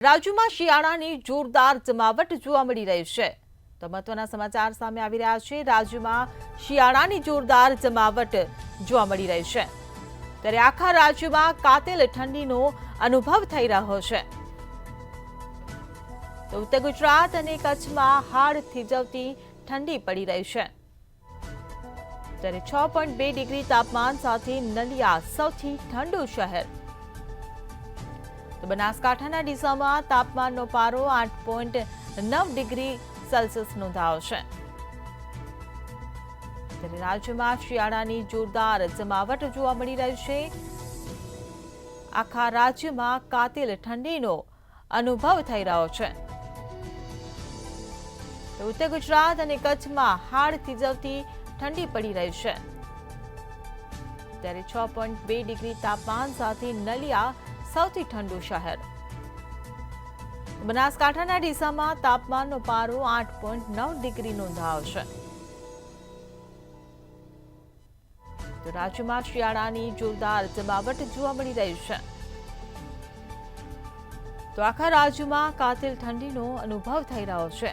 રાજ્યમાં શિયાળાની જોરદાર જમાવટ જોવા મળી રહી છે તો મહત્વના સમાચાર સામે આવી રહ્યા છે। રાજ્યમાં શિયાળાની જોરદાર જમાવટ જોવા મળી રહી છે ત્યારે આખા રાજ્યમાં કાતિલ ઠંડીનો અનુભવ થઈ રહ્યો છે। તો ઉત્તર ગુજરાત અને કચ્છમાં હાડ થીજવતી ઠંડી પડી રહી છે ત્યારે 6.2 ડિગ્રી તાપમાન સાથે નલિયા સૌથી ઠંડુ શહેર। તો બનાસકાંઠાના ડીસામાં તાપમાનનો પારો 8.9 ડિગ્રી સેલ્સિયસ નોંધાયો છે ત્યારે રાજ્યમાં શિયાળાની જોરદાર જમાવટ જોવા મળી રહી છે। આખા રાજ્યમાં કાતિલ ઠંડીનો અનુભવ થઈ રહ્યો છે તો ઉત્તર ગુજરાત અને કચ્છમાં હાડ થીજવતી ઠંડી પડી રહી છે ત્યારે 6.2 ડિગ્રી તાપમાન સાથે નલિયા સૌથી ઠંડુ શહેર। બનાસકાંઠાના ડીસામાં તાપમાનનો પારો 8.9 ડિગ્રી નોંધાયો છે તો રાજ્યમાં શિયાળાની જોરદાર જમાવટ જોવા મળી રહી છે તો આખા રાજ્યમાં કાતિલ ઠંડીનો અનુભવ થઈ રહ્યો છે।